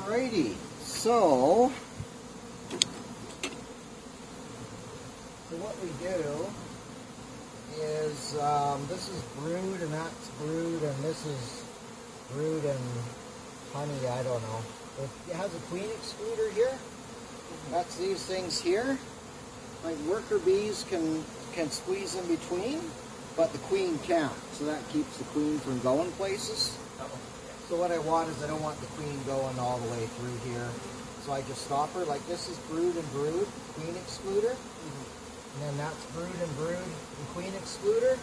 Alrighty, so what we do is this is brood and that's brood and this is brood and honey, I don't know. It has a queen excluder here. That's these things here. Like worker bees can squeeze in between, but the queen can't. So that keeps the queen from going places. So what I want is I don't want the queen going all the way through here. So I just stop her. Like this is brood and brood, queen excluder. And then that's brood and brood and queen excluder.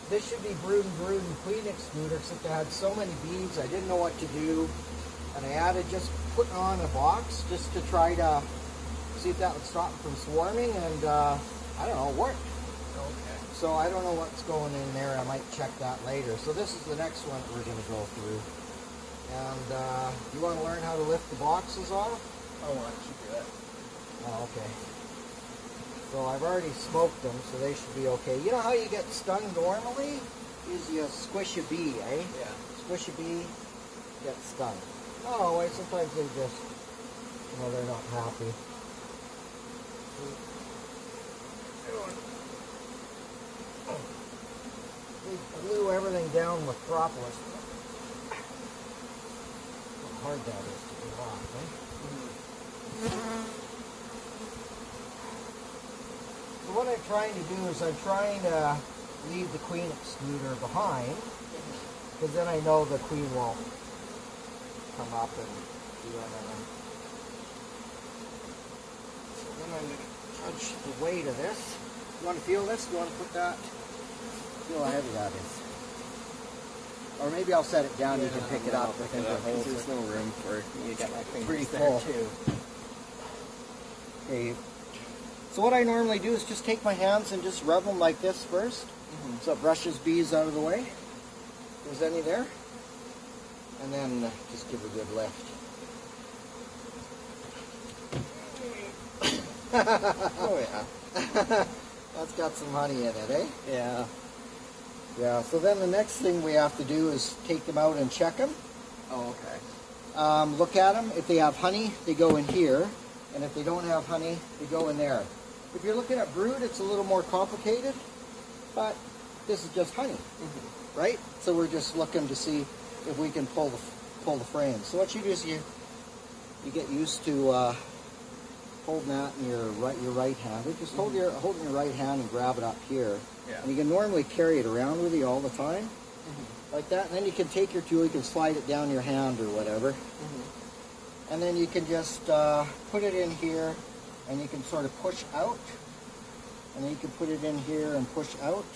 This should be brood and brood and queen excluder, except I had so many bees I didn't know what to do. And I added just putting on a box just to try to see if that would stop from swarming, and I don't know, it worked. Okay. So I don't know what's going in there. I might check that later. So this is the next one that we're going to go through. And you want to learn how to lift the boxes off? I want you to do that. Oh, okay. So I've already smoked them, so they should be okay. You know how you get stung normally? Is you squish a bee, eh? Yeah. Squish a bee, get stung. Oh, wait, sometimes they just, you know, they're not happy. We glue everything down with propolis. How hard that is to get off, eh? So what I'm trying to do is I'm trying to leave the queen excluder behind, because then I know the queen won't come up and do anything. So then I'm going to judge the weight of this. You want to feel this? You want to put that? Feel how heavy that is. Or maybe I'll set it down, you can pick it up. There's no room for you to get my fingers Pretty there full. too. Okay. So what I normally do is just take my hands and just rub them like this first. So it brushes bees out of the way. If there's any there. And then just give a good lift. Oh yeah. That's got some honey in it, eh? Yeah. Yeah, so then the next thing we have to do is take them out and check them. Oh, okay. Look at them. If they have honey, they go in here. And if they don't have honey, they go in there. If you're looking at brood, it's a little more complicated. But this is just honey, right? So we're just looking to see if we can pull the frame. So what you do is you get used to holding that in your right hand. Just hold in your right hand and grab it up here. Yeah. And you can normally carry it around with you all the time, like that. And then you can take your tool, you can slide it down your hand or whatever. And then you can just put it in here, and you can sort of push out. And then you can put it in here and push out.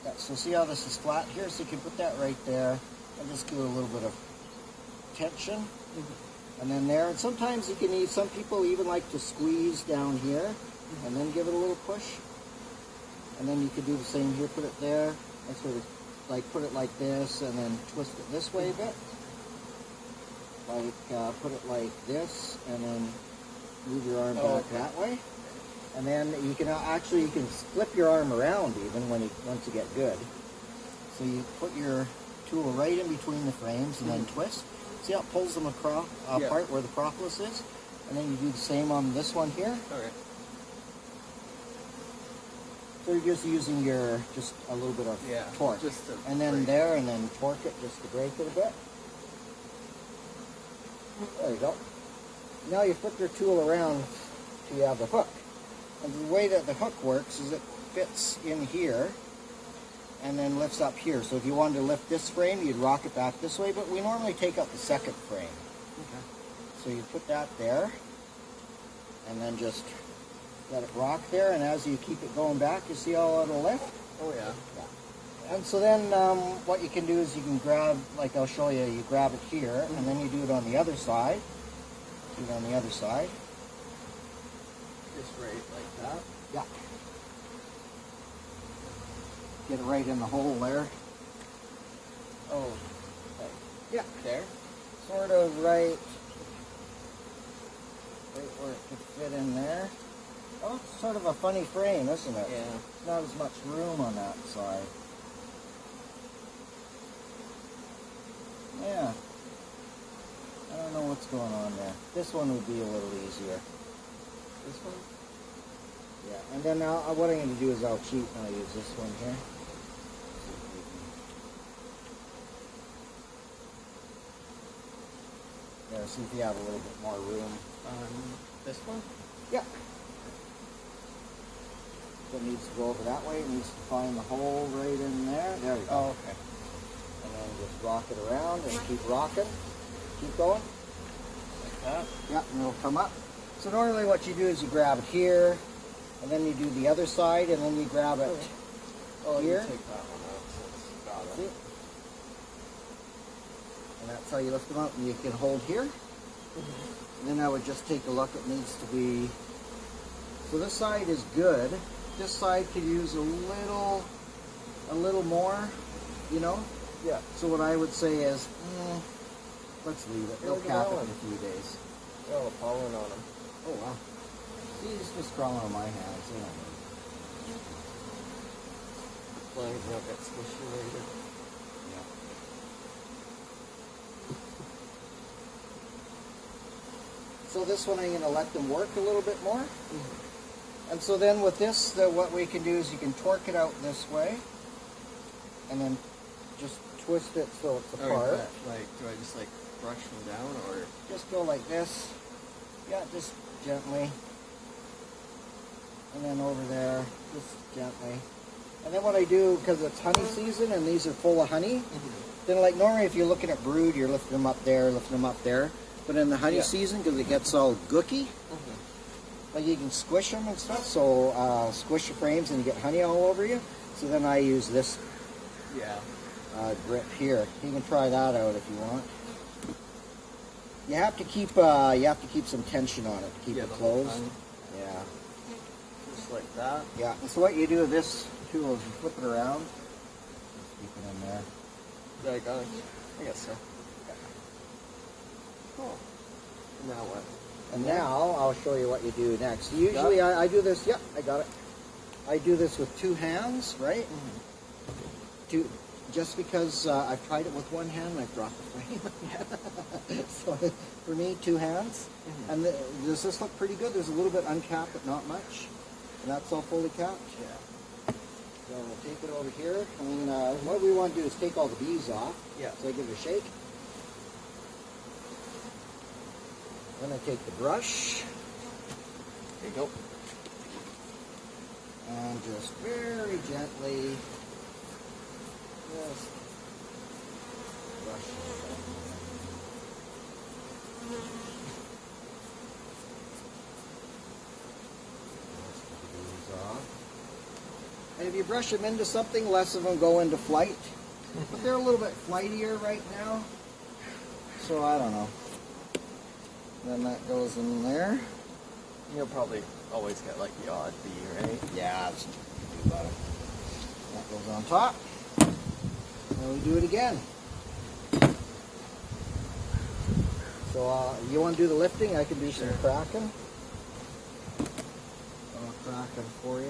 Yeah, so see how this is flat here? So you can put that right there and just give it a little bit of tension. And then there. And sometimes you can some people even like to squeeze down here and then give it a little push. And then you could do the same here, put it there, and sort of like put it like this and then twist it this way a bit. Like put it like this and then move your arm back that way. And then you can you can flip your arm around even once you get good. So you put your tool right in between the frames and then twist. See how it pulls them across apart where the propolis is? And then you do the same on this one here. Okay. So you're just using just a little bit of torque. Just to and then break. there, and then torque it just to break it a bit. There you go. Now you flip your tool around till you have the hook. And the way that the hook works is it fits in here and then lifts up here. So if you wanted to lift this frame, you'd rock it back this way, but we normally take out the second frame. Okay. So you put that there and then just let it rock there, and as you keep it going back, you see how it'll lift? Oh yeah. And so then what you can do is you can grab, like I'll show you, you grab it here, and then you do it on the other side. Do it on the other side. Just right like that. Yeah. Get it right in the hole there. Oh. Okay. Yeah. There. Sort of right where it could fit in there. Oh, it's sort of a funny frame, isn't it? Yeah. There's not as much room on that side. Yeah. I don't know what's going on there. This one would be a little easier. This one? Yeah, and then what I'm going to do is I'll cheat and I'll use this one here. Yeah, see if you have a little bit more room. This one? Yeah. So it needs to go over that way. It needs to find the hole right in there. There we go. Oh, okay. And then just rock it around and keep rocking. Keep going. Like that? Yeah, and it'll come up. So normally what you do is you grab it here, and then you do the other side, and then you grab it here. You take that one out since got it. See? And that's how you lift them out, and you can hold here. And then I would just take a look. It needs to be, so this side is good. This side could use a little more, you know? Yeah. So what I would say is, let's leave it. They'll cap it in a few days. Oh, pollen on them. Oh, wow. See, it's just crawling on my hands, you know. Flags won't get squishy later. Yeah. So this one I'm going to let them work a little bit more. And so then with this, what we can do is you can torque it out this way, and then just twist it so it's apart. Do I just like brush them down, or Just go like this. Yeah, just gently. And then over there, just gently. And then what I do, because it's honey season and these are full of honey, then like normally if you're looking at brood, you're lifting them up there, lifting them up there. But in the honey season, because it gets all gooky, like you can squish them and stuff, so squish the frames and you get honey all over you. So then I use this grip here. You can try that out if you want. You have to keep some tension on it to keep it closed. Yeah. just like that? Yeah. And so what you do with this tool is you flip it around. Just keep it in there. Yeah, I got it. I guess so. Cool. Now what? And now I'll show you what you do next. Usually I do this. Yep, I got it. I do this with two hands, right? Just because I've tried it with one hand and I've dropped the frame. So for me, two hands. And does this look pretty good? There's a little bit uncapped, but not much. And that's all fully capped. Yeah. So we'll take it over here. And what we want to do is take all the bees off. Yeah. So I give it a shake. Then I take the brush. There you go. And just very gently just brush it. And if you brush them into something, less of them go into flight. But they're a little bit flightier right now. So I don't know. Then that goes in there. You'll probably always get like the odd bee, right? Yeah, that's nothing to do about it. That goes on top. And we do it again. So you want to do the lifting? I can do some cracking. I'll crack them for you.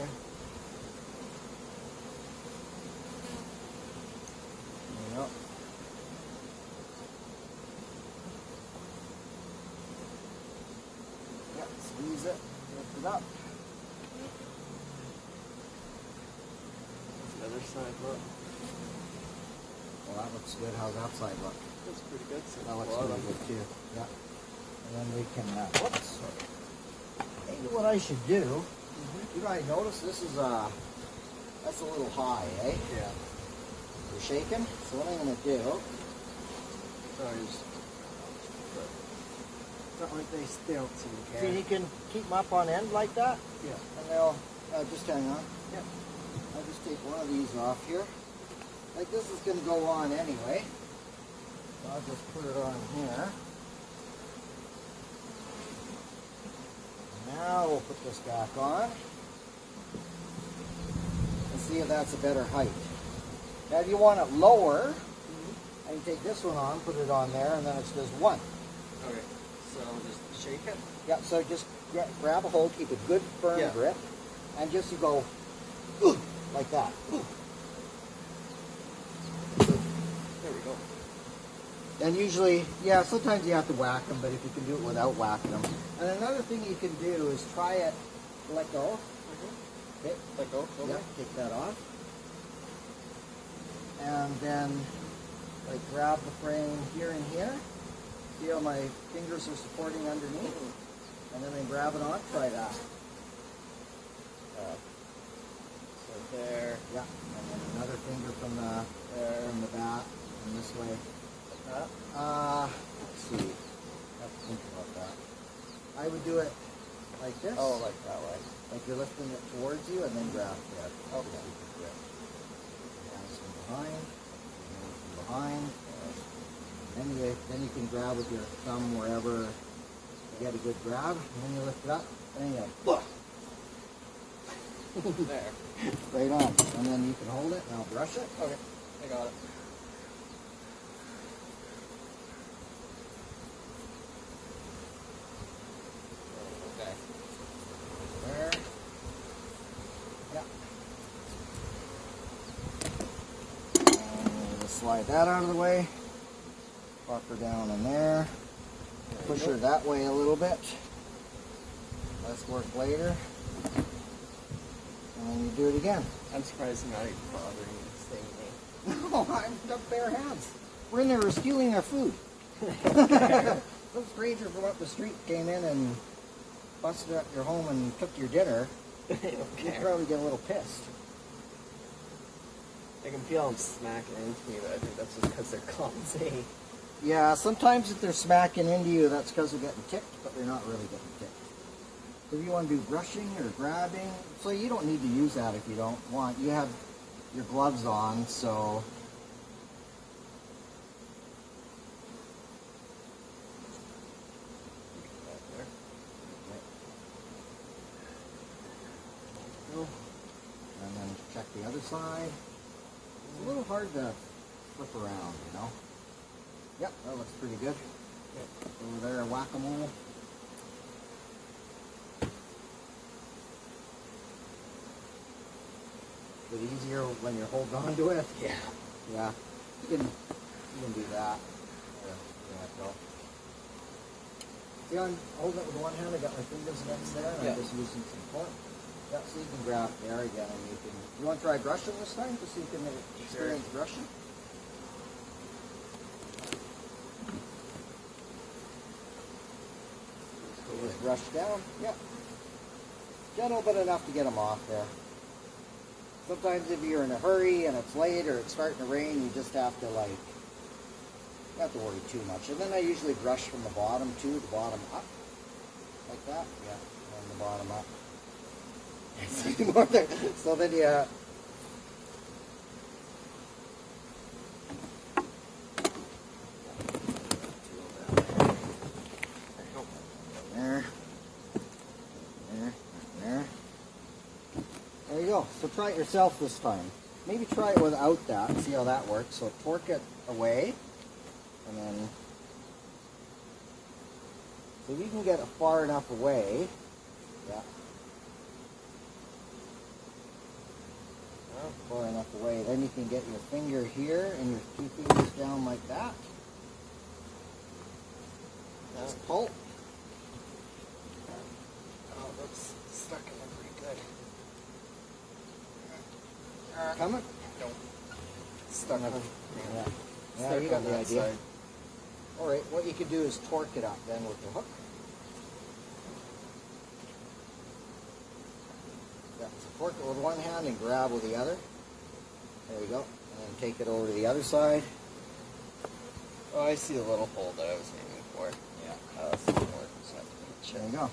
There you go. Yep, squeeze it, lift it up. What's the other side look? Well, that looks good. How's that side look? That's pretty good. So That looks really good too. Yeah. And then we can, whoops. Maybe what I should do, you know, I noticed this is, that's a little high, eh? Yeah. You're shaking? So what I'm going to do, Sorry, just not like they still seem to see, you can keep them up on end like that, Yeah. and they'll, just hang on. Yep. I'll just take one of these off here. Like this is going to go on anyway. So I'll just put it on here. Now we'll put this back on. And see if that's a better height. Now if you want it lower, I can take this one on, put it on there, and then it's just one. Okay. So just shake it? Yeah, so just grab a hold, keep a good firm grip, and just you go like that. There we go. And usually, yeah, sometimes you have to whack them, but if you can do it without whacking them. And another thing you can do is try it, let go. Okay. Let go. Okay. Yep, take that off. And then, like, grab the frame here and here. See how my fingers are supporting underneath? And then grab it on, try that. So there. Yeah, and then another finger from the back, and this way. Let's see. I have to think about that. I would do it like this. Oh, like that way. Like you're lifting it towards you, and then grab there. Okay. Hands from behind. Hands from behind. Then you can grab with your thumb wherever you get a good grab, and then you lift it up, and then you There. right on. And then you can hold it, and I'll brush it. Okay, I got it. Okay. There. Yeah. And just slide that out of the way. Pop her down in there. Push her that way a little bit. Less work later. And then you do it again. I'm surprised you're not even bothering to stay with me. No, I've got bare hands. We're in there stealing our food. Some stranger from up the street came in and busted up your home and took your dinner. You'd probably get a little pissed. I can feel them smacking into me, but I think that's just because they're clumsy. Yeah, sometimes if they're smacking into you, that's because they're getting ticked, but they're not really getting ticked. So if you want to do brushing or grabbing, so you don't need to use that if you don't want. You have your gloves on, so... And then check the other side. It's a little hard to flip around, you know. Yep, that looks pretty good. Over there, whack-a-mole. A bit easier when you're holding on to it. Yeah. Yeah. You can do that. There you go. See, I'm holding it with one hand. I got my fingers against there, and I'm just using some fork. Yeah, so you can grab there again, and you can. You want to try brushing this time, just so you can experience brushing? Just brush down. Yeah. Gentle, but enough to get them off there. Sometimes if you're in a hurry and it's late or it's starting to rain, you just have to you have to worry too much. And then I usually brush from the bottom too, the bottom up, like that. Yeah, and the bottom up. So then you. There you go. So try it yourself this time. Maybe try it without that and see how that works. So torque it away, and then so you can get it far enough away. Yeah. Far enough away. Then you can get your finger here and your two fingers down like that. Just pull. Oh, that's stuck in there pretty good. Coming? Nope. Stuck in. Yeah. Yeah, Stuck you got on the that idea. side. Alright, what you can do is torque it up then with the hook. Yeah, so torque it with one hand and grab with the other. There you go. And then take it over to the other side. Oh, I see the little hole that I was aiming for. Yeah. That's the more. There you go.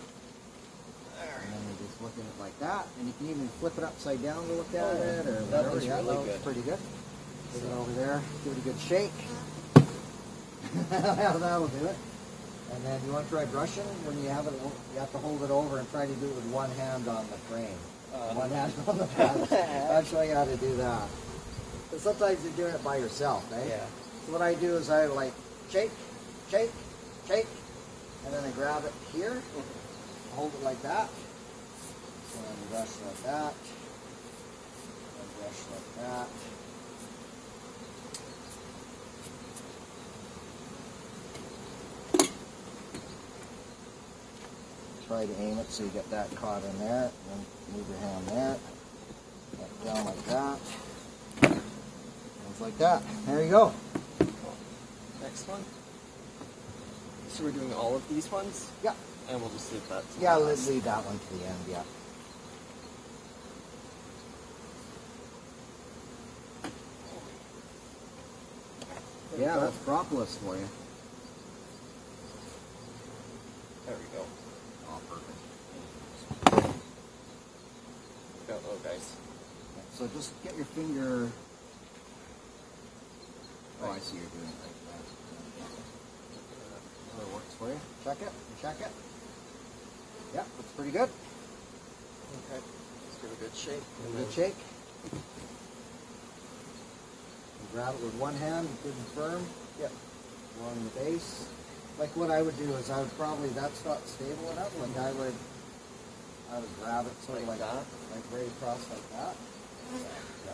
And then you just look at it like that, and you can even flip it upside down to look at it, or that whatever. looks Yeah, really that looks good. pretty good. Put it over there, give it a good shake. That'll do it. And then you want to try brushing when you have it. You have to hold it over and try to do it with one hand on the frame, one hand on the pad. I'll show you how to do that. But sometimes you're doing it by yourself, eh? Yeah. So what I do is I like shake, shake, shake, and then I grab it here, hold it like that, and brush like that, and brush like that. try to aim it so you get that caught in there, and then move your hand there, down like that, things like that. There you go. Next one. So we're doing all of these ones? Yeah. And we'll just leave that to Yeah, the let's last. leave that one to the end, yeah. Yeah, that's propolis for you. There we go. Oh, perfect. Go, oh, guys. So just get your finger. Oh, I see you're doing it like that. So it works for you. Check it. Check it. Yeah, looks pretty good. Okay. Let's give it a good shake. Good shake. And grab it with one hand, good and firm. Yep. Along the base. Like what I would do is I would probably, that's not stable enough. Like I would grab it sort of like that, like right across like that. Yeah.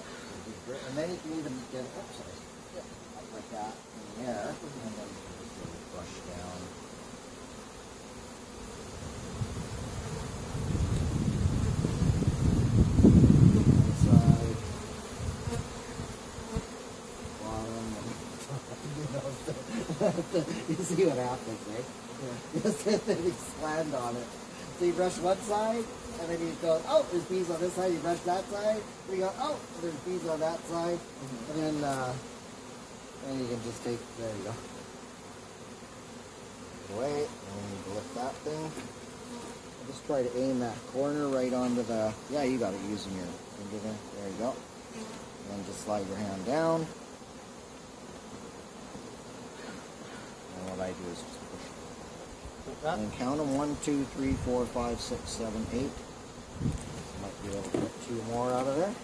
And then you can even get it, oops, sorry. Yeah. Up like that in the air, and then you can just really brush down. Inside, bottom, and you see what happens, right? Yeah. Then you slammed on it. So you brush one side, and then you go, oh, there's bees on this side. You brush that side. Then you go, oh, there's bees on that side. And then you can just take, there you go. Take it away, and you lift that thing. I'll just try to aim that corner right onto the, yeah, you got it using your finger there. There you go. And then just slide your hand down. And what I do is just push it. And then count them 1, 2, 3, 4, 5, 6, 7, 8. Might be able to get 2 more out of there.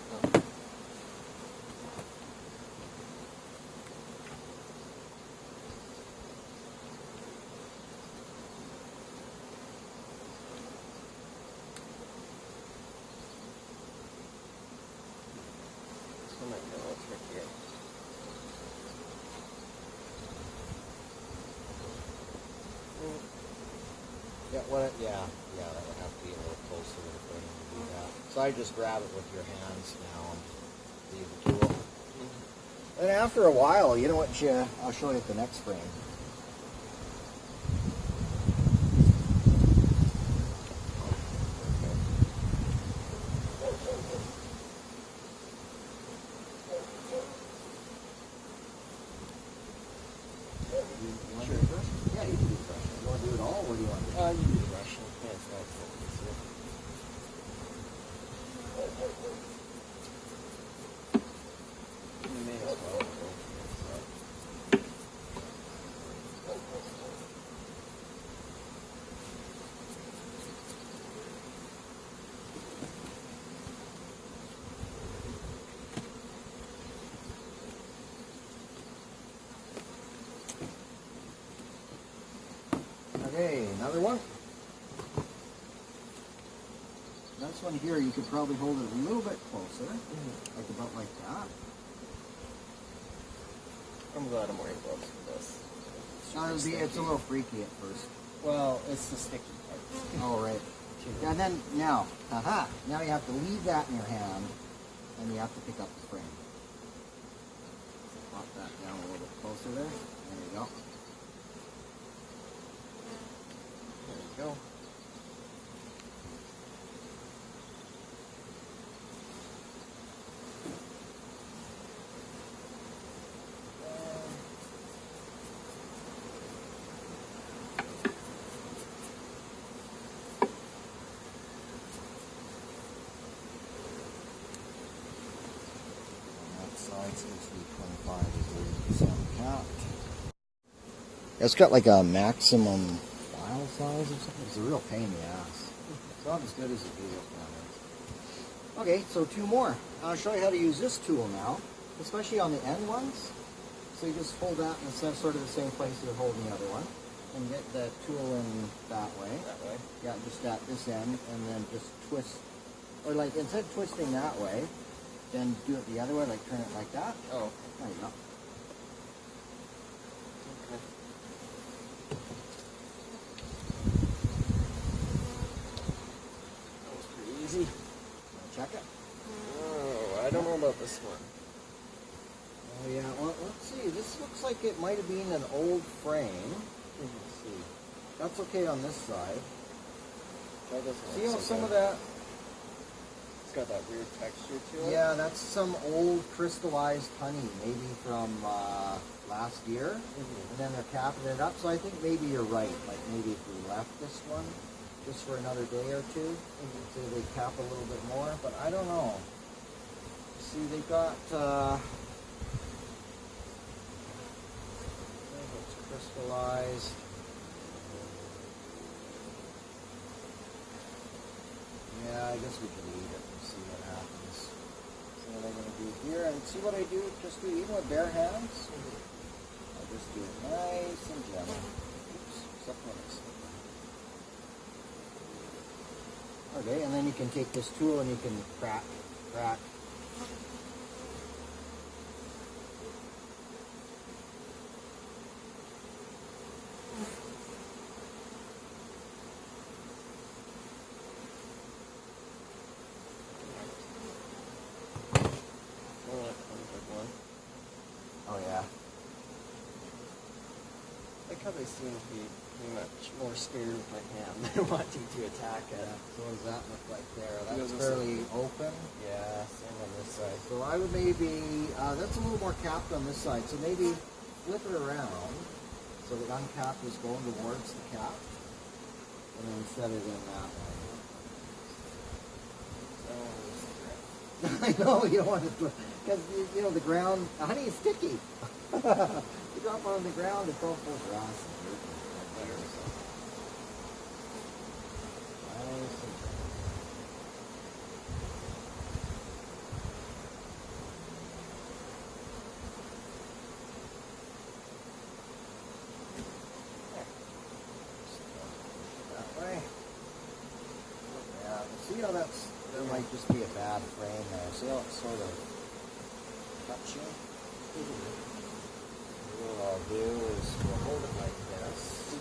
This one might be a little trickier. Yeah, that would have to be a little closer to the frame to do that. So I just grab it with your hands now and leave the tool. And after a while, you know what? I'll show you at the next frame. Sure. Yeah, you can do the brush. You want to do it all, or do you want to do it? You do the brush. Yeah, it's not so easy. You may as well go for it. Okay, another one. This one here, you could probably hold it a little bit closer, like about like that. I'm glad I'm wearing gloves for this. It's a little freaky at first. Well, it's the sticky part. Oh, right. And then, now you have to leave that in your hand, and you have to pick up the frame. Pop that down a little bit closer there. There you go. There you go. It's got like a maximum file size or something. It's a real pain in the ass. It's not as good as the video camera. Okay, so 2 more. I'll show you how to use this tool now, especially on the end ones. So you just hold that in sort of the same place you're holding the other one, and get the tool in that way. That way? Yeah, just at this end, and then just twist, or like instead of twisting that way, then do it the other way, like turn it like that. Oh. There you go. Okay. easy. Check it. Oh, I don't know about this one. Oh yeah, well, let's see. This looks like it might have been an old frame. Let's see. That's okay on this side. That doesn't See look how so some good. of that... It's got that weird texture to it. Yeah, that's some old crystallized honey, maybe from last year. And then they're capping it up. So I think maybe you're right. Like maybe if we left this one just for another day or two, so they cap a little bit more. But I don't know. See, they got... it's crystallized. Yeah, I guess we could eat it and see what happens. See what I'm going to do here. And see what I do, just do even with bare hands. I'll just do it nice and gentle. Oops, except when it's... Okay, and then you can take this tool and you can crack. Oh yeah. I like how they seem to be pretty much more scared with my hand than wanting to attack it. So what does that look like there? It That's goes fairly open. Yeah, same on this side. So I would maybe, that's a little more capped on this side, so maybe flip it around so the uncapped is going towards the cap, and then set it in that way. I know, you don't want to, because, you know, the ground, honey is sticky. You drop it on the ground, it's all full of grass and dirt and there, so. Nice and that way. Yeah, see how that's, there might just be a bad frame there. See how it's sort of touching? What I'll do is we'll hold it like this.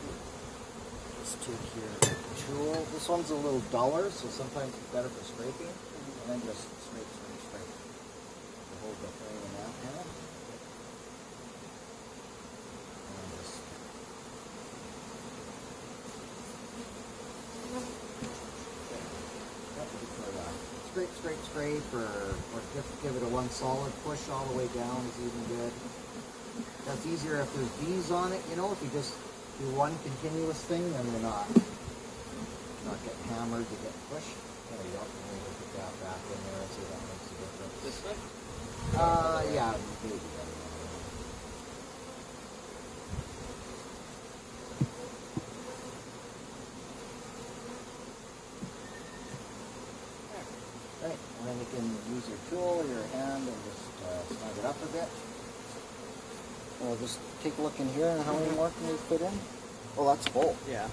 Just take your tool. This one's a little duller, so sometimes it's better for scraping. And then just scrape. We'll hold the frame in that hand. And then just scrape, or just give it a one solid push all the way down is even good. That's easier if there's bees on it, you know, if you just do one continuous thing, then you're not getting hammered to get pushed. There you go. And then you put that back in there and see if that makes a difference. This way? Yeah, maybe. Right, and then you can use your tool or your hand and just snug it up a bit. We'll just take a look in here and how many more can we put in? Oh, that's full. Yeah.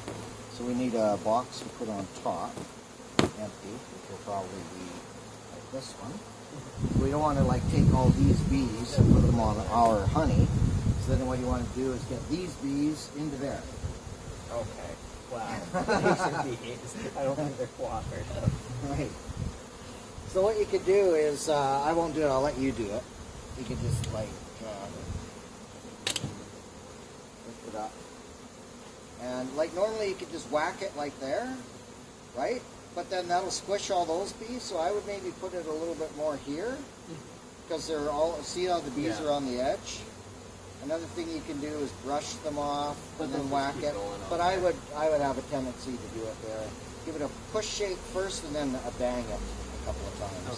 So we need a box to put on top, empty, which will probably be like this one. We don't want to like take all these bees and put them on our honey. So then what you want to do is get these bees into there. Okay. Wow. These are bees. I don't think they're cooperative. Right. So what you could do is, I won't do it, I'll let you do it. You can just like, lift it up. And like normally you could just whack it like there, right? But then that'll squish all those bees, so I would maybe put it a little bit more here. Because they're all, see how the bees are on the edge? Another thing you can do is brush them off and then whack it. But I would have a tendency to do it there. Give it a push shake first and then a bang it a couple of times.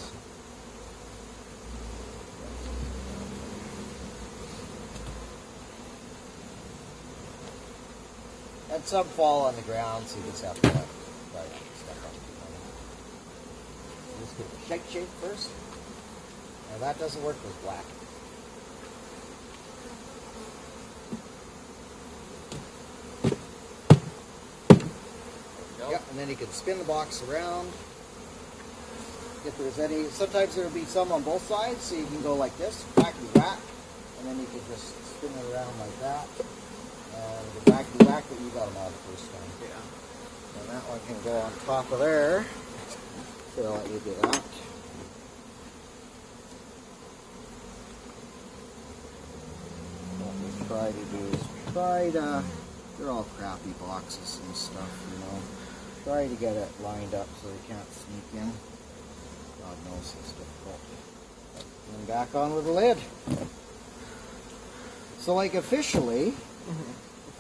Okay. And some fall on the ground, so you just have to step up. Just give it a shake first. Now that doesn't work with black. Yep, and then you can spin the box around. If there's any, sometimes there'll be some on both sides, so you can go like this, whack, and then you can just spin it around like that. And the whack, but you got them all the first time. Yeah. And that one can go on top of there. Okay, I'll let you do that. What we try to do is they're all crappy boxes and stuff, you know. Try to get it lined up so they can't sneak in. God knows it's difficult. And back on with the lid. So like officially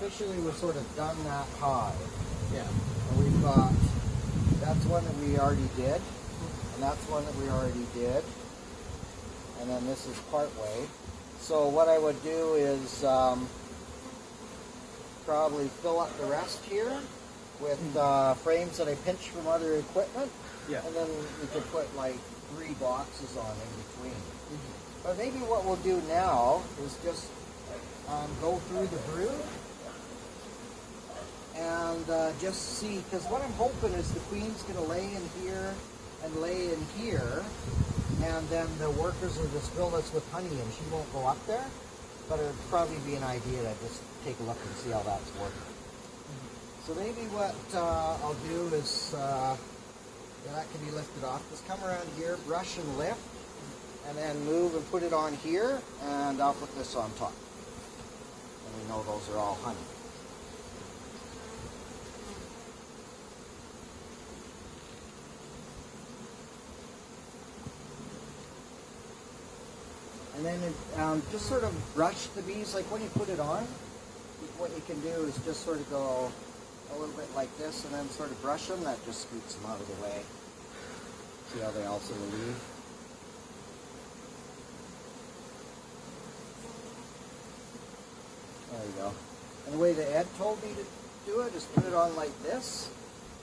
we've sort of done that hive. Yeah. And we've got, that's one that we already did, and that's one that we already did, and then this is part way. So what I would do is probably fill up the rest here with frames that I pinched from other equipment, Yeah. and then we could put like 3 boxes on in between. But maybe what we'll do now is just go through the brood and just see, because what I'm hoping is the queen's going to lay in here and lay in here, and then the workers will just fill this with honey and she won't go up there. But it would probably be an idea to just take a look and see how that's working. So maybe what I'll do is, that can be lifted off. Just come around here, brush and lift, and then move and put it on here, and I'll put this on top. And we know those are all honey. And then just sort of brush the bees, like when you put it on, what you can do is just sort of go a little bit like this and then sort of brush them. That just scoots them out of the way. See how they all sort of leave? There you go. And the way that Ed told me to do it is put it on like this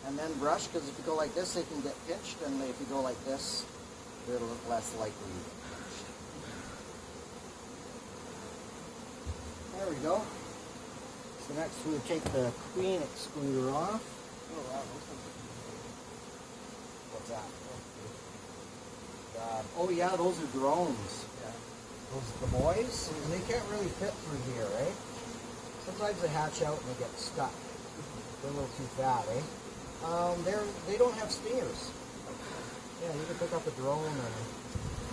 and then brush, because if you go like this, they can get pinched, and if you go like this, they're less likely to get pinched. There we go. So next we would take the queen excluder off. Oh, wow. What's that? Oh yeah, those are drones. Yeah. Those are the boys, and they can't really fit through here, right? Sometimes they hatch out and they get stuck. They're a little too fat, eh? They don't have stingers. Yeah, you can pick up a drone, and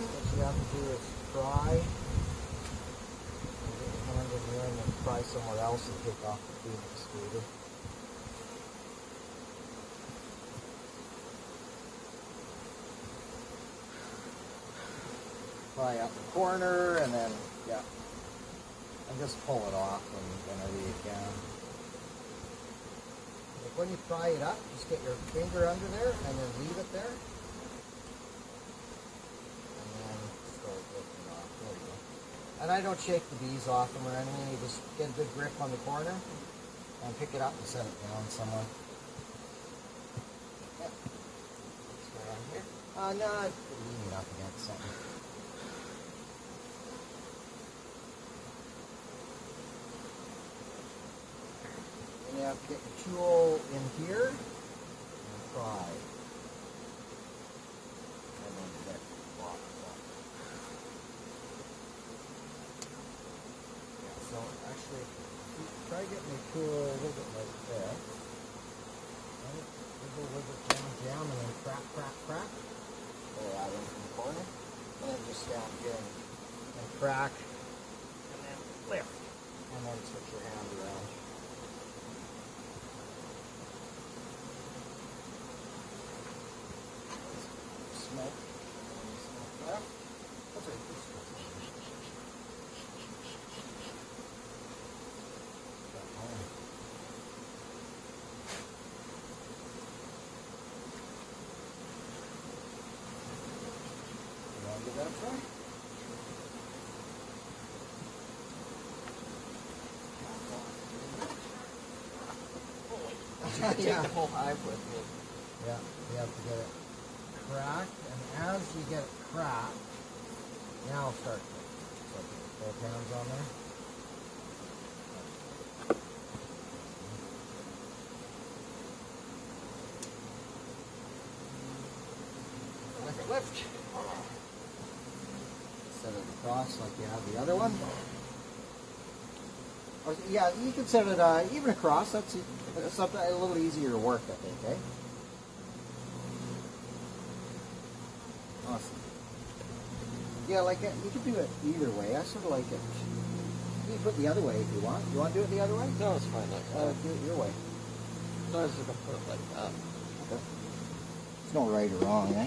what you have to do is try. Hand in here and then try somewhere else and take off the queen excluder. Pry up the corner and then, yeah, and just pull it off whenever you can. Like when you pry it up, just get your finger under there and then leave it there. And then start lifting off. There you go. And I don't shake the bees off them or anything. You just get a good grip on the corner and pick it up and set it down somewhere. Yep. Let's go around here. No, lean it up against something. And you have to get your tool in here and pry. And then get the box up. So actually, try getting the tool a little bit like this. And wiggle down, jam, and then crack, crack, crack. Pull that in from the corner. And then just down here and crack. And then lift. And then switch your hand around. Smoke. Smoke left. That's right. Give that a try. Take the whole hive with me. Yeah, you have to get it cracked, and as you get it cracked, now start to. So put both hands on there. Lift. Set it across like you have the other one. Or, yeah, you can set it even across. That's something a little easier to work, I think, eh? Yeah, like you could do it either way. I sort of like it. You can put it the other way if you want. You want to do it the other way? No, it's fine like that. Do it your way. No, I was just gonna put it like that. Okay. There's no right or wrong, eh?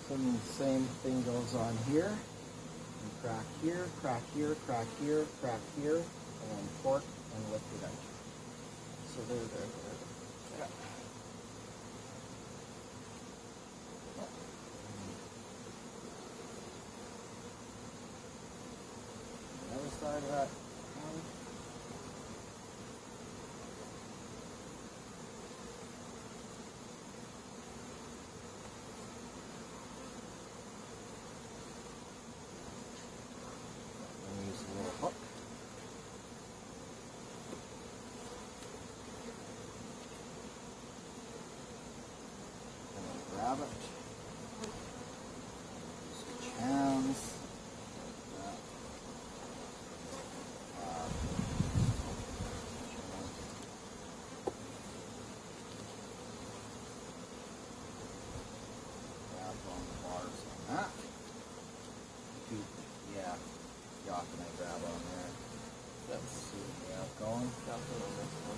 So then the same thing goes on here. And crack here, crack here, crack here, crack here, and then fork and lift it out. So there. Yeah. The other side of that one. And use a little hook. And then grab it. Switch hands. Grab on the bars on that. Yeah, Jock and I grab on there. That's See what we have going. definitely on this one.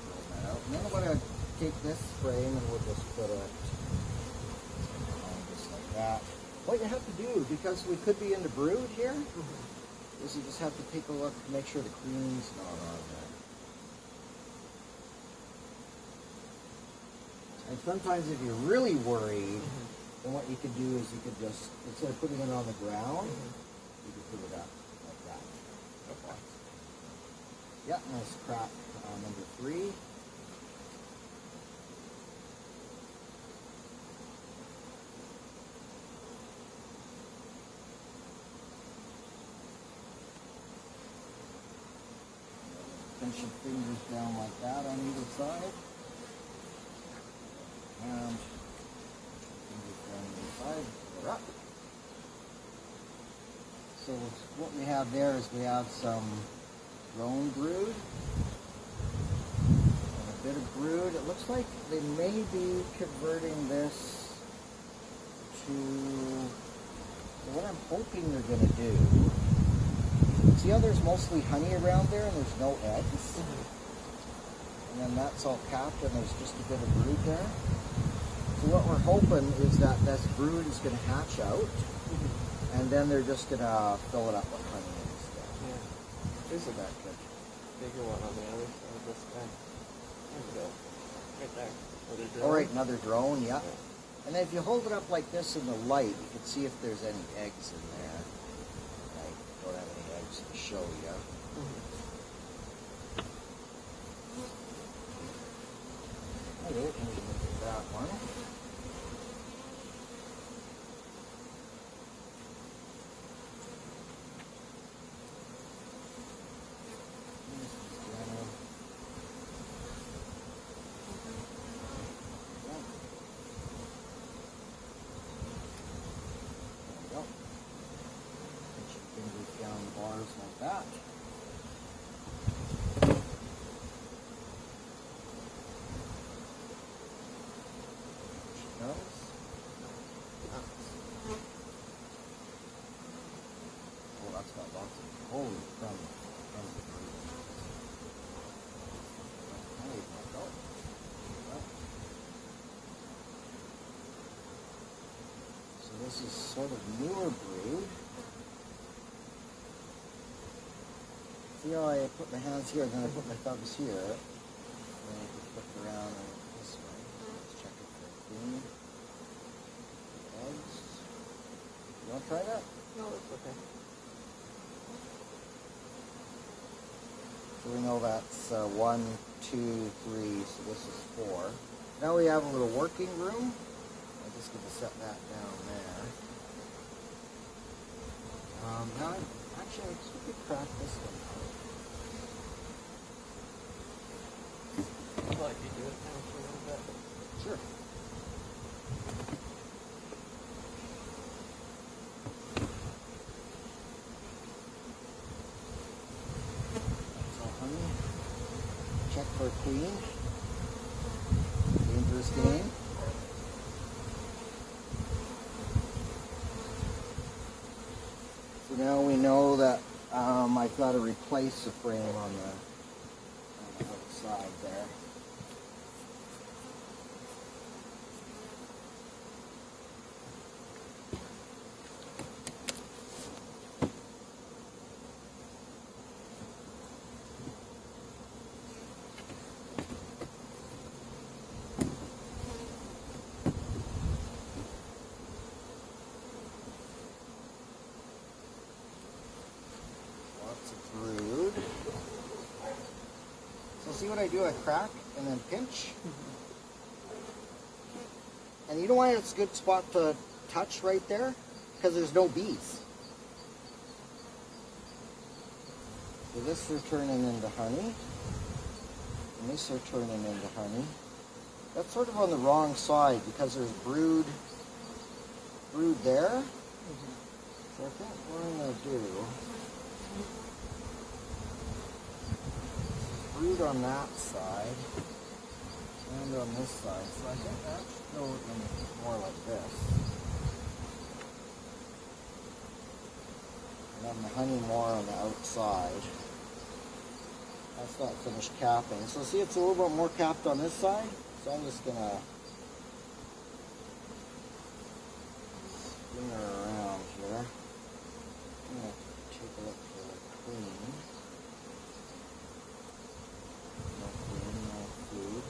Roll that out. And then we're going to take this frame and we'll just put it on just like that. What you have to do, because we could be in the brood here, is you just have to take a look to make sure the queen's not on there. And sometimes if you're really worried, then what you could do is you could just, instead of putting it on the ground, you could put it up like that. Okay. Yeah, nice crack number 3. Pinch your fingers down like that on either side. And fingers down either side. They're up. So what we have there is we have some drone brood and a bit of brood. It looks like they may be converting this to what I'm hoping they're going to do. See how there's mostly honey around there and there's no eggs? And then that's all capped and there's just a bit of brood there. So what we're hoping is that this brood is going to hatch out and then they're just going to fill it up with honey instead. Yeah. Isn't that good? Bigger one on the other side of this guy. There we go. Right there. All right, another drone, yeah. And then if you hold it up like this in the light, you can see if there's any eggs in there. I don't have any eggs to show you. Okay, and we look at that one. Down the bars like that. She goes. Oh, that's got lots of holy from the brood. There you go. So this is sort of newer brood. See how I put my hands here, then I put my thumbs here, and then I can flip it around this way. Let's check it for clean. Eggs. You want to try that? No, that's okay. So we know that's 1, 2, 3, so this is 4. Now we have a little working room. I'm just going to set that down there. Now, actually, I guess we could crack this one out. I'd like to do it now for a little bit. Sure. That's all honey. Check for queen. Dangerous game. So now we know that I've got to replace the frame on the outside there. Brood. So see what I do? I crack and then pinch. And you know why it's a good spot to touch right there? Because there's no bees. So this are turning into honey. And this are turning into honey. That's sort of on the wrong side because there's brood there. So I think what I'm going to do, brood on that side and on this side. So I think that should go in more like this. And then the honey more on the outside. That's not finished capping. So see, it's a little bit more capped on this side. So I'm just going to spin her around here. I'm going to take a look for the queen. No queen, no food.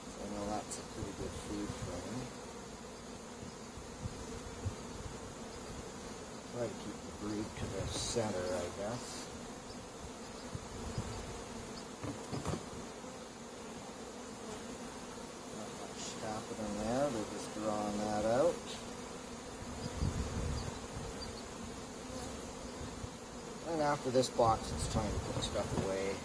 So I know that's a pretty good food frame. Try to keep the brood to the center, I guess. Not much happening there, they're just drawing that out. And after this box, it's time to put stuff away.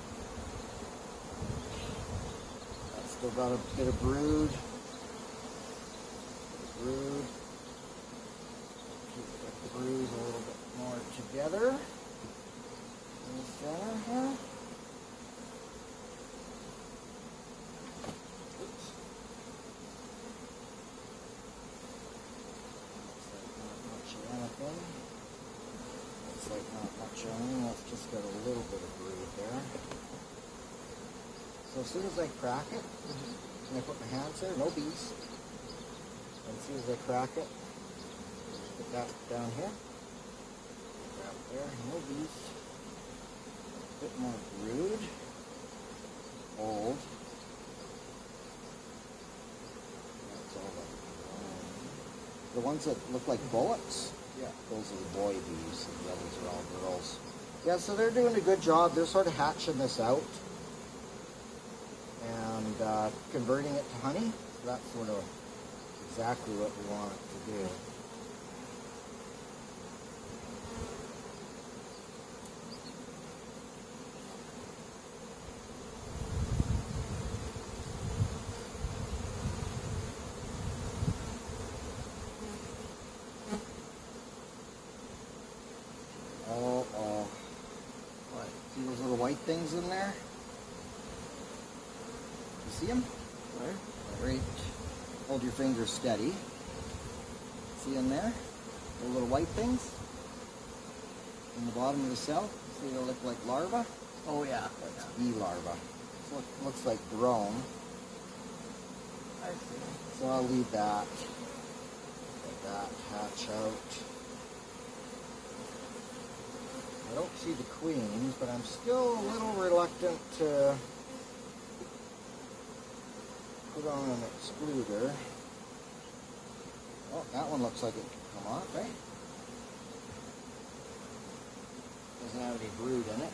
I've still got a bit of brood. Keep the brood a little bit more together in the center here. Oops. Looks like not much of anything. Looks like not much of anything. That's just got a little bit of brood there. So as soon as I crack it, and I put my hands there, no bees. And as soon as I crack it, put that down here. Grab it there, no bees. A bit more brood. Old. That's all that. The ones that look like bullets, yeah, those are the boy bees, and the others are all girls. Yeah, so they're doing a good job. They're sort of hatching this out and converting it to honey. So that's sort of exactly what we want it to do. What? See those little white things in there? You see them? Where? Right. Hold your finger steady. See them there? The little white things? In the bottom of the cell? See they look like larvae? Oh yeah. That's bee larvae. So it looks like drone. I see. So I'll leave that. Let that hatch out. I don't see the queens, but I'm still a little reluctant to put on an excluder. Oh, that one looks like it can come off, right? Doesn't have any brood in it.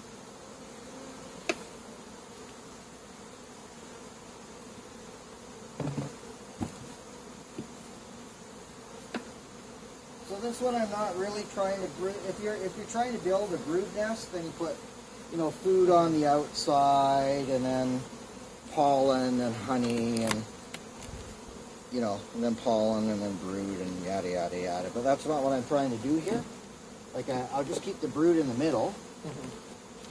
So this one I'm not really trying to brood. If you're trying to build a brood nest, then you put, you know, food on the outside and then pollen and honey and, you know, and then pollen and then brood and yada yada yada. But that's not what I'm trying to do here. Like I'll just keep the brood in the middle,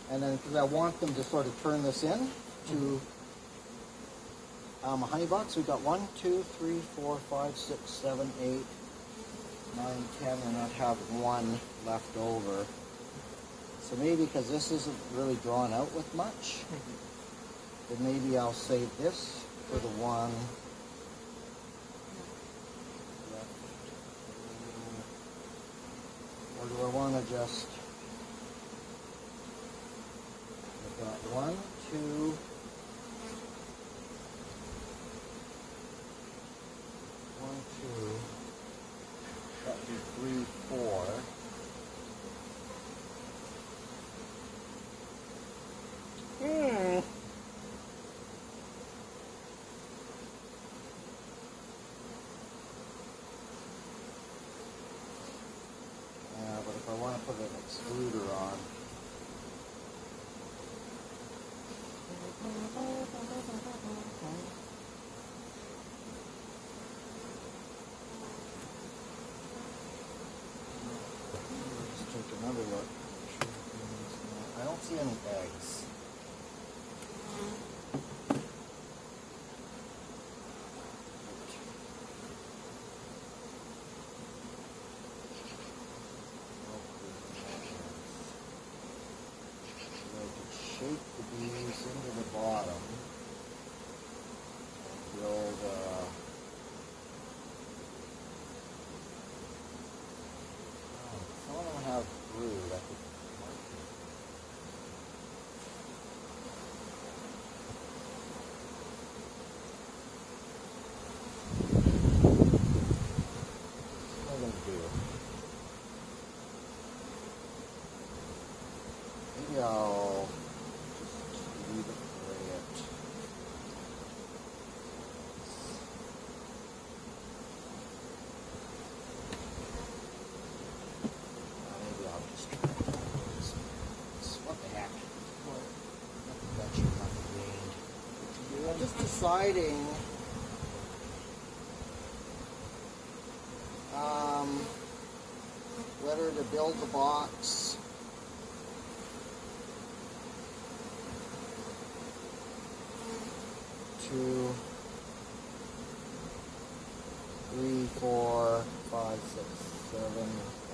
and then because I want them to sort of turn this in to a honey box. We've got 1, 2, 3, 4, 5, 6, 7, 8, 9, 10, and I'd have one left over. So maybe because this isn't really drawn out with much, then maybe I'll save this for the one left. Or do I want to just, I've got 1, 2, 1, 2, that would be 3, 4. Yeah, but if I want to put an excluder on, just take another look. I don't see any eggs. Shape the bees into the bottom and build some of them have brood. I think what am I going to do? Maybe I'll leave it the way it is. Maybe I'll just try this. What the heck? Nothing ventured, nothing gained. I'm just deciding whether to build the box 2, 3, 4, 5, 6, 7,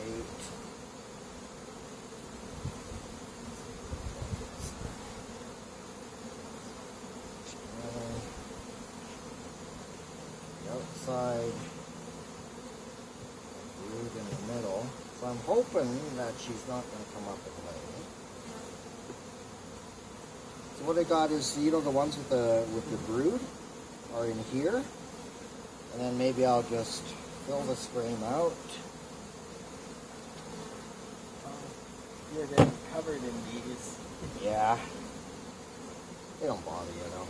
8. The outside, brood in the middle. So I'm hoping that she's not going to come up and lay. So what I got is, the ones with the brood are in here, and then maybe I'll just fill this frame out. You're getting covered in bees. Yeah, they don't bother you though.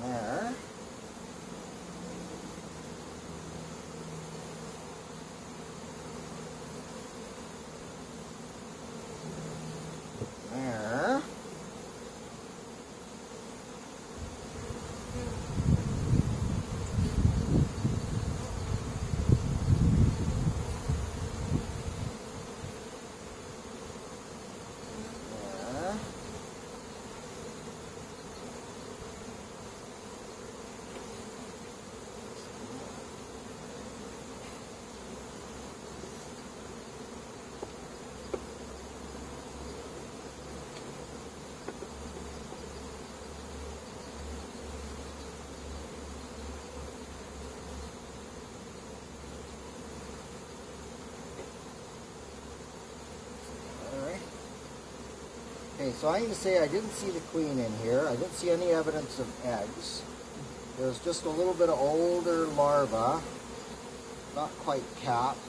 There. There. Okay, so I'm going to say I didn't see the queen in here. I didn't see any evidence of eggs. There's just a little bit of older larva, not quite capped.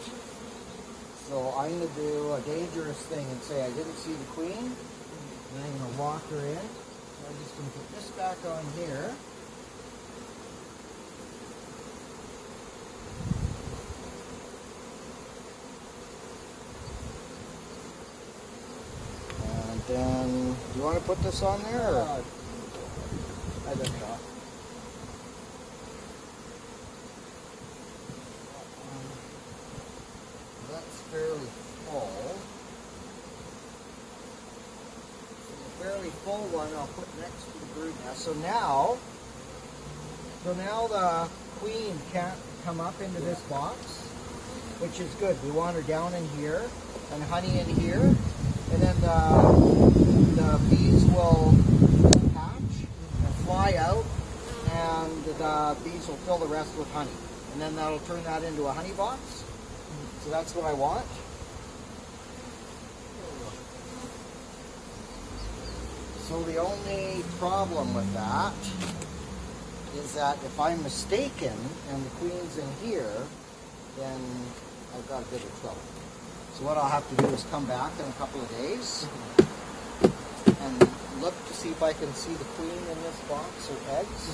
So I'm going to do a dangerous thing and say I didn't see the queen, and I'm going to lock her in. So I'm just going to put this back on here. Then, do you want to put this on there? Or? I don't know. That's fairly full. fairly full one I'll put next to the brood nest. So now the queen can't come up into this box, which is good. We want her down in here and honey in here, and then the bees will hatch and fly out, and the bees will fill the rest with honey, and then that'll turn that into a honey box. So that's what I want. So the only problem with that is that if I'm mistaken and the queen's in here, then I've got a bit of trouble. So what I'll have to do is come back in a couple of days and look to see if I can see the queen in this box or eggs.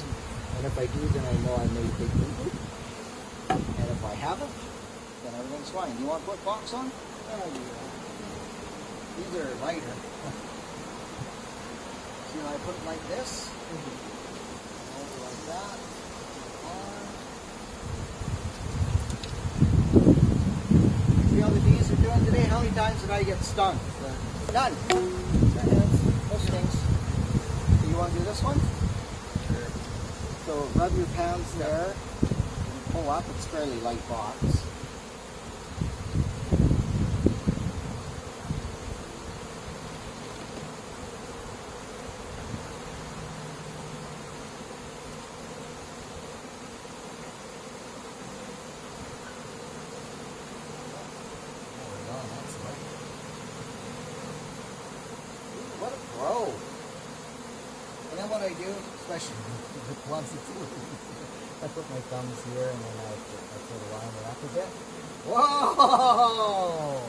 And if I do, then I know I made a big boo-boo. And if I haven't, then everything's fine. You want to put box on? These are lighter. See how I put it like this? Over like that. See how the bees are doing today? How many times did I get stung? None. No stings. So you want to do this one? Sure. So rub your pans there. And pull up. It's a fairly light box. What a pro. And then what I do, especially once it's I put my thumbs here and then I sort of line it up a bit. Whoa!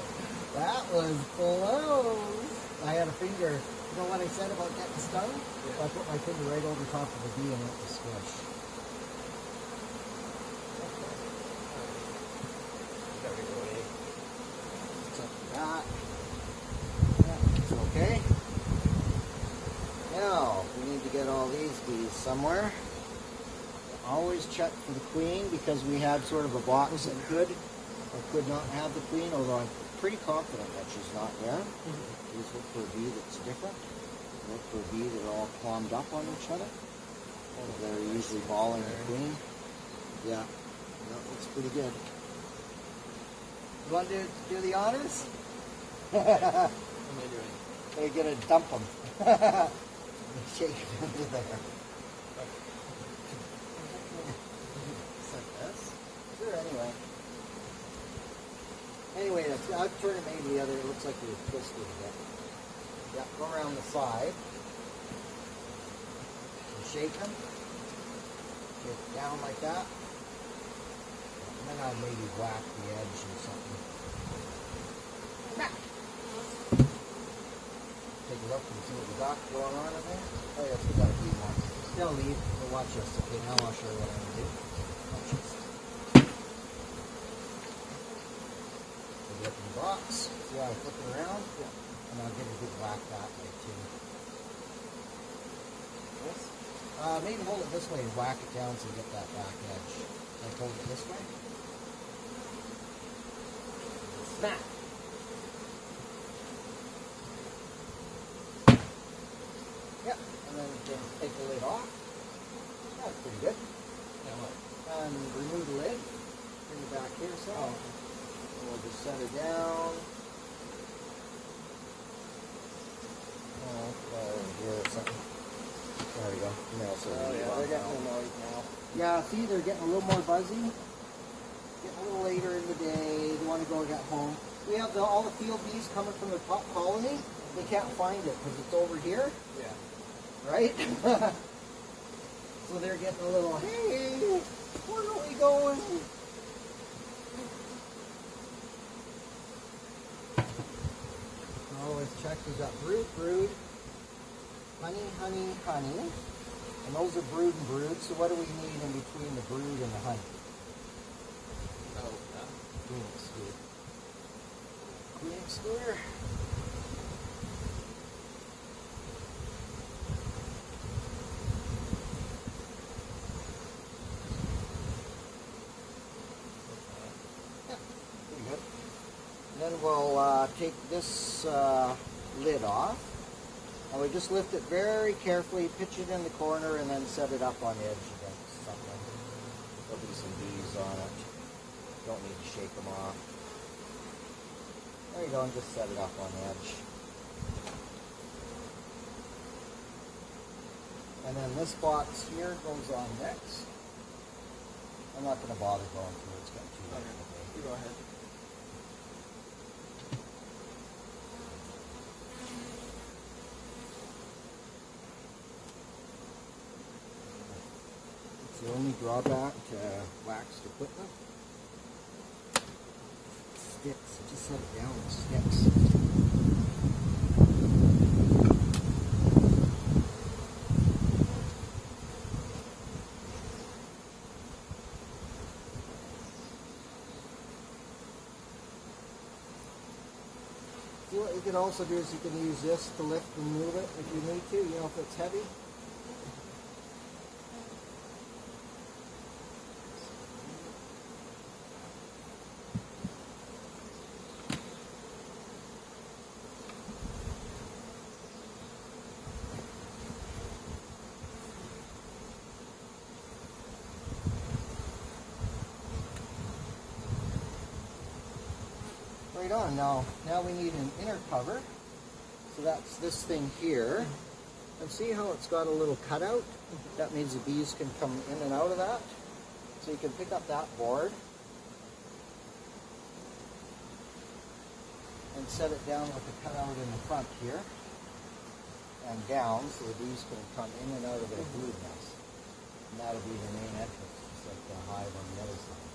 That was close. I had a finger. You know what I said about getting stung? Yeah. I put my finger right over top of the bee and it was squish. That. Yeah, it's okay. Now, we need to get all these bees somewhere. Always check for the queen because we have sort of a box that could or could not have the queen, although I'm pretty confident that she's not there. Please look for a bee that's different. Look for a bee that are all clommed up on each other. They're usually balling the queen. Yeah, that looks pretty good. You want to do the honors? What am I doing? They're going to dump them. Shake them into there. Like this? Sure, anyway. Anyway, I've turned it maybe the other. It looks like we were twisted a bit. Yeah, go around the side. And shake them. Shake it down like that. And then I'll maybe whack the edge or something. Take a look and see what we got going on in there. Oh yes, we got a few more. They'll leave. We'll watch this. Okay, now I'll show you what I'm going to do. Watch this. We'll get in the box. See how I flip it around? Yeah. And I'll give it a good whack that way too. This? Maybe hold it this way and whack it down so you get that back edge. Like hold it this way. Snap! Yep, and then you can take the lid off. That's pretty good. And remove the lid. Bring it back here so. And we'll just set it down. Here or something. There we go. No, so they're getting annoyed now. Yeah, see, they're getting a little more buzzy. Getting a little later in the day. They want to go get home. We have all the field bees coming from the top colony. They can't find it because it's over here. Yeah. Right? So they're getting a little, hey, where are we going? Always check, we've got brood, honey, honey, honey. And those are brood and brood, so what do we need in between the brood and the honey? Oh, Queen excluder. Queen excluder. Then we'll take this lid off, And we just lift it very carefully, pitch it in the corner, and then set it up on the edge against something. There'll be some bees on it. Don't need to shake them off. There you go, and just set it up on the edge. And then this box here goes on next. I'm not going to bother going through it, it's getting too late in the day. You go ahead. It's the only drawback to waxed equipment. Sticks, just set it down with sticks. See, what you can also do is you can use this to lift and move it if you need to, you know, if it's heavy. Right on. Now we need an inner cover. So that's this thing here. And see how it's got a little cutout? That means the bees can come in and out of that. So you can pick up that board and set it down with the cutout in the front here and down so the bees can come in and out of their brood nest. And that'll be the main entrance, just like the hive on the other side.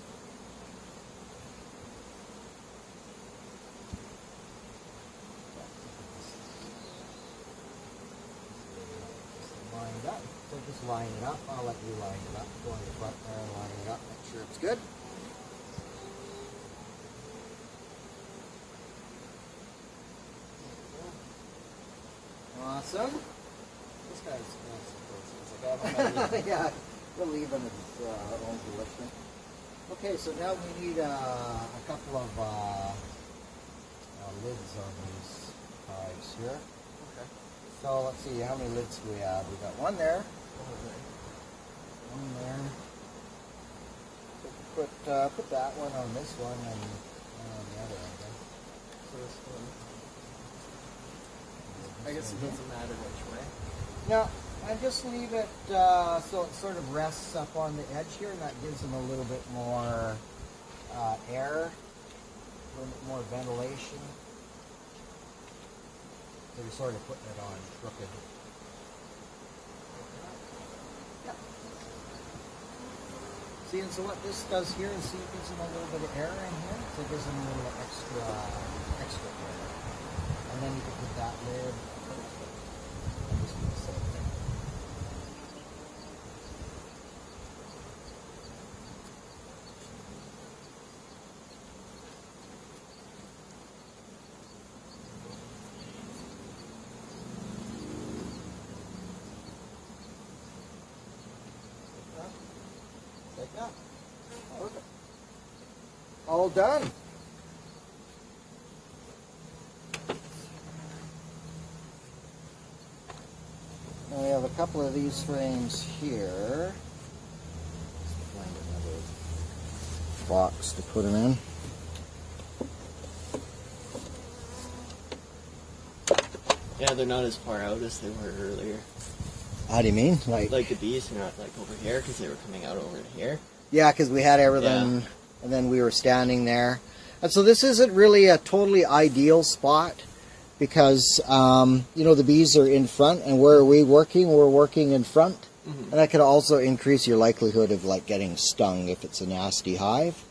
Line it up. So just line it up. I'll let you line it up. Go on the front there and line it up. Make sure it's good. Awesome. This guy's yeah, we'll leave him his own volition. Okay, so now we need a couple of lids on these hives here. Okay. So let's see, how many lids do we have? We got one there. One there. Put that one on this one and one on the other one. Okay? So this one. I guess it doesn't matter which way. No, I just leave it so it sort of rests up on the edge here, and that gives them a little bit more air, a little bit more ventilation. So you're sort of putting it on crooked. Yep. See, and so what this does here is, see, it gives them a little bit of air in here, so it gives them a little extra air. And then you can put that lid. And just do the same thing. Like that. Perfect. All done. Now we have a couple of these frames here. Let's find another box to put them in. Yeah, they're not as far out as they were earlier. How do you mean? Like the bees are not like over here because they were coming out over here. Yeah, because we had everything, and then we were standing there. And so this isn't really a totally ideal spot because, you know, the bees are in front, and where are we working? We're working in front. Mm-hmm. And that could also increase your likelihood of, like, getting stung if it's a nasty hive.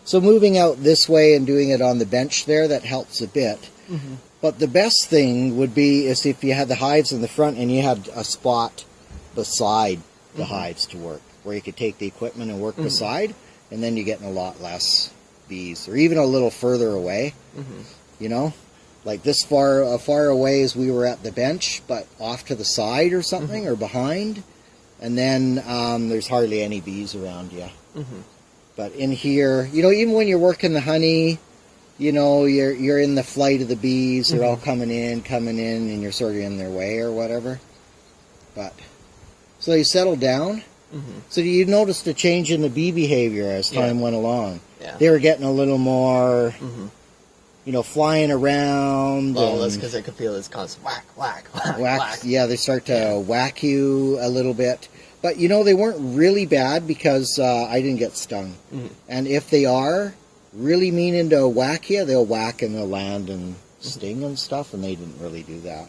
So moving out this way and doing it on the bench there, that helps a bit. Mm-hmm. But the best thing would be is if you had the hives in the front and you had a spot beside the hives to work, where you could take the equipment and work beside, and then you're getting a lot less bees, or even a little further away, you know, like this far away as we were at the bench, but off to the side or something, or behind, and then there's hardly any bees around you. But in here, you know, even when you're working the honey, you know, you're in the flight of the bees. They're all coming in, and you're sort of in their way or whatever. But so they settled down. So you noticed a change in the bee behavior as time went along. Yeah. They were getting a little more, you know, flying around. Well, that's because they could feel this constant whack, whack, whack, whack. Yeah, they start to whack you a little bit. But, you know, they weren't really bad because I didn't get stung. And if they are really meaning to whack you, they'll whack and they'll land and sting and stuff, and they didn't really do that.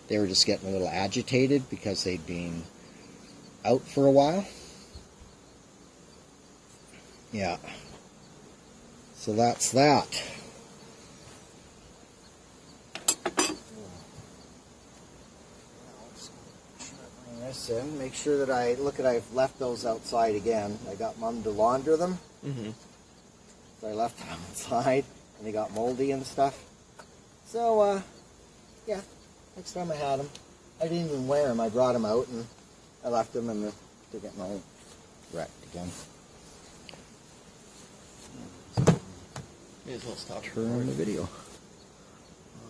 They were just getting a little agitated because they'd been out for a while. Yeah. So that's that. Bring this in. Make sure that I've left those outside again. I got Mom to launder them. So I left them outside, and they got moldy and stuff. So, yeah, next time I had them, I didn't even wear them. I brought them out, and I left them, and they're getting all wrecked again. May as well stop Turn on the video.